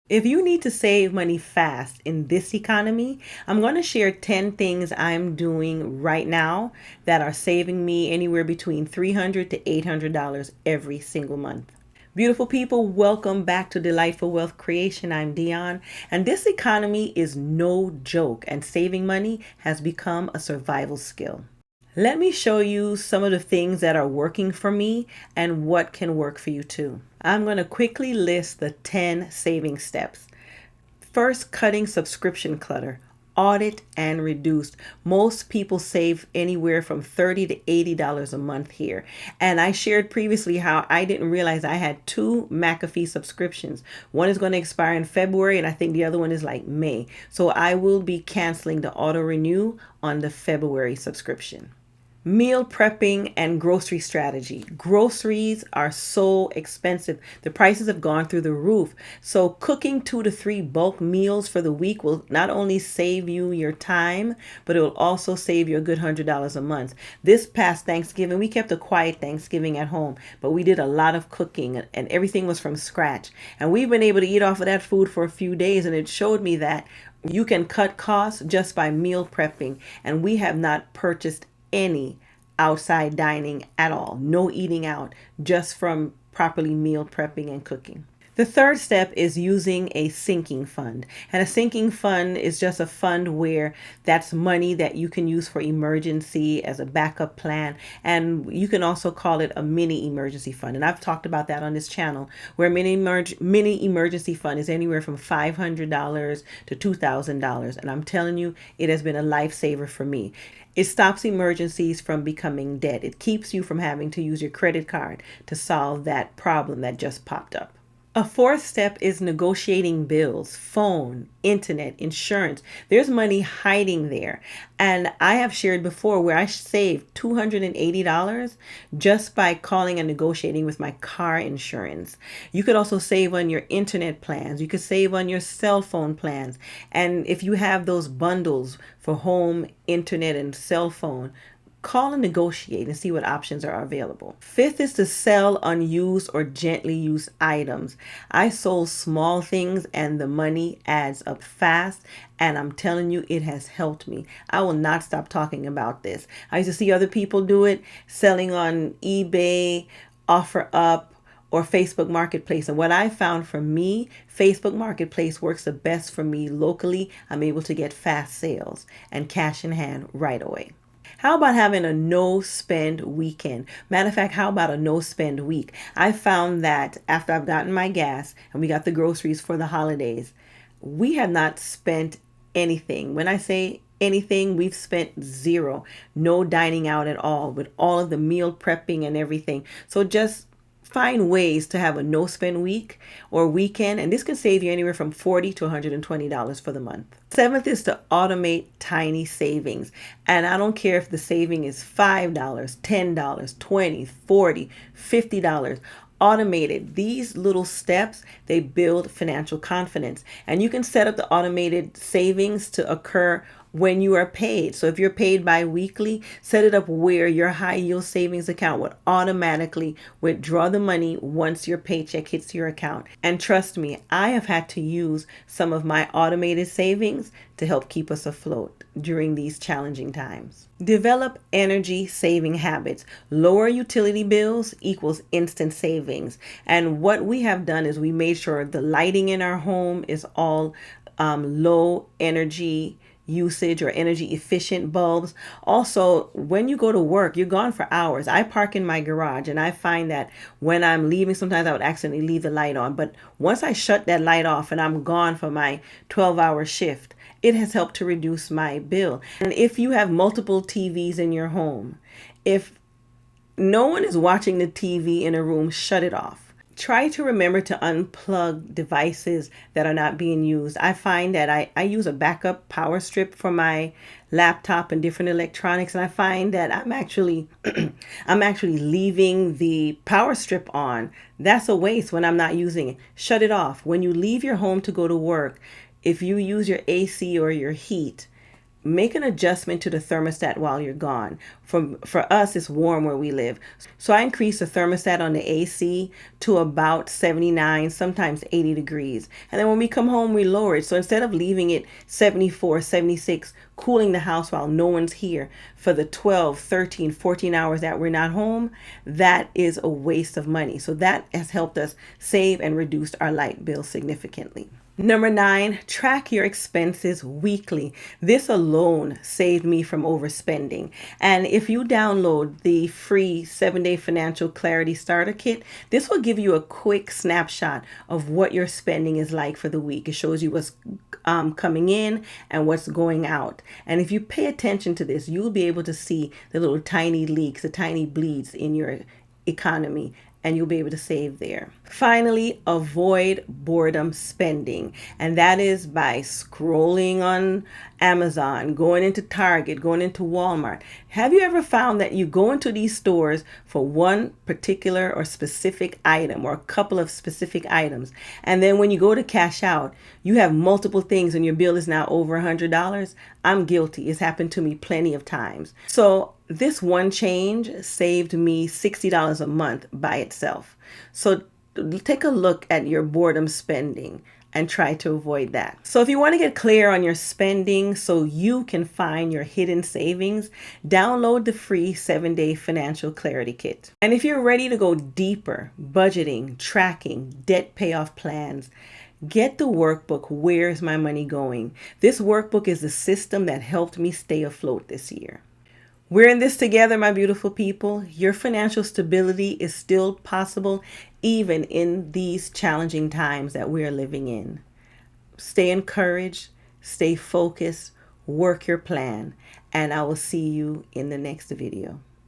If you need to save money fast in this economy, I'm going to share 10 things I'm doing right now that are saving me anywhere between $300 to $800 every single month. Beautiful people, welcome back to Delightful Wealth Creation. I'm Dion, and this economy is no joke, and saving money has become a survival skill. Let me show you some of the things that are working for me and what can work for you too. I'm going to quickly list the 10 saving steps. First, cutting subscription clutter. Audit and reduce. Most people save anywhere from $30 to $80 a month here. And I shared previously how I didn't realize I had two McAfee subscriptions. One is going to expire in February, and I think the other one is like May. So I will be canceling the auto renew on the February subscription. Meal prepping and grocery strategy. Groceries are so expensive. The prices have gone through the roof. So cooking 2 to 3 bulk meals for the week will not only save you your time, but it will also save you a good $100 a month. This past Thanksgiving, we kept a quiet Thanksgiving at home, but we did a lot of cooking and everything was from scratch. And we've been able to eat off of that food for a few days, and it showed me that you can cut costs just by meal prepping. And we have not purchased any outside dining at all. No eating out, just from properly meal prepping and cooking. The third step is using a sinking fund. And a sinking fund is just a fund where that's money that you can use for emergency as a backup plan. And you can also call it a mini emergency fund. And I've talked about that on this channel, where mini emergency fund is anywhere from $500 to $2,000. And I'm telling you, it has been a lifesaver for me. It stops emergencies from becoming debt. It keeps you from having to use your credit card to solve that problem that just popped up. A fourth step is negotiating bills, phone, internet, insurance. There's money hiding there. And I have shared before where I saved $280 just by calling and negotiating with my car insurance. You could also save on your internet plans. You could save on your cell phone plans. And if you have those bundles for home, internet, and cell phone, call and negotiate and see what options are available. Fifth is to sell unused or gently used items. I sold small things and the money adds up fast, and I'm telling you, it has helped me. I will not stop talking about this. I used to see other people do it, selling on eBay, OfferUp, or Facebook Marketplace. And what I found for me, Facebook Marketplace works the best for me locally. I'm able to get fast sales and cash in hand right away. How about having a no spend weekend? Matter of fact, how about a no spend week? I found that after I've gotten my gas and we got the groceries for the holidays, we have not spent anything. When I say anything, we've spent zero. No dining out at all, with all of the meal prepping and everything. So just find ways to have a no spend week or weekend, and this can save you anywhere from $40 to $120 for the month. Seventh is to automate tiny savings. And I don't care if the saving is $5, $10, $20, $40, $50. Automated. These little steps, they build financial confidence. And you can set up the automated savings to occur when you are paid. So if you're paid bi-weekly, set it up where your high yield savings account would automatically withdraw the money once your paycheck hits your account. And trust me, I have had to use some of my automated savings to help keep us afloat during these challenging times. Develop energy saving habits. Lower utility bills equals instant savings. And what we have done is we made sure the lighting in our home is all low energy usage or energy efficient bulbs. Also, when you go to work, you're gone for hours. I park in my garage, and I find that when I'm leaving, sometimes I would accidentally leave the light on. But once I shut that light off and I'm gone for my 12-hour shift, it has helped to reduce my bill. And if you have multiple TVs in your home, if no one is watching the TV in a room, shut it off. Try to remember to unplug devices that are not being used. I find that I use a backup power strip for my laptop and different electronics, and I find that I'm actually leaving the power strip on. That's a waste when I'm not using it. Shut it off. When you leave your home to go to work, if you use your AC or your heat, make an adjustment to the thermostat while you're gone. For us, it's warm where we live. So I increase the thermostat on the AC to about 79, sometimes 80 degrees. And then when we come home, we lower it. So instead of leaving it 74, 76, cooling the house while no one's here for the 12, 13, 14 hours that we're not home, that is a waste of money. So that has helped us save and reduce our light bill significantly. Number 9, track your expenses weekly. This alone saved me from overspending. And if you download the free 7-day financial clarity starter kit, this will give you a quick snapshot of what your spending is like for the week. It shows you what's coming in and what's going out. And if you pay attention to this, you'll be able to see the little tiny leaks, the tiny bleeds in your economy, and you'll be able to save there. Finally, avoid boredom spending. And that is by scrolling on Amazon, going into Target, going into Walmart. Have you ever found that you go into these stores for one particular or specific item or a couple of specific items, and then when you go to cash out, you have multiple things and your bill is now over $100? I'm guilty. It's happened to me plenty of times. So this one change saved me $60 a month by itself. So take a look at your boredom spending and try to avoid that. So if you want to get clear on your spending so you can find your hidden savings, download the free 7-day financial clarity kit. And if you're ready to go deeper, budgeting, tracking, debt payoff plans, get the workbook, Where's My Money Going? This workbook is the system that helped me stay afloat this year. We're in this together, my beautiful people. Your financial stability is still possible, even in these challenging times that we're living in. Stay encouraged, stay focused, work your plan, and I will see you in the next video.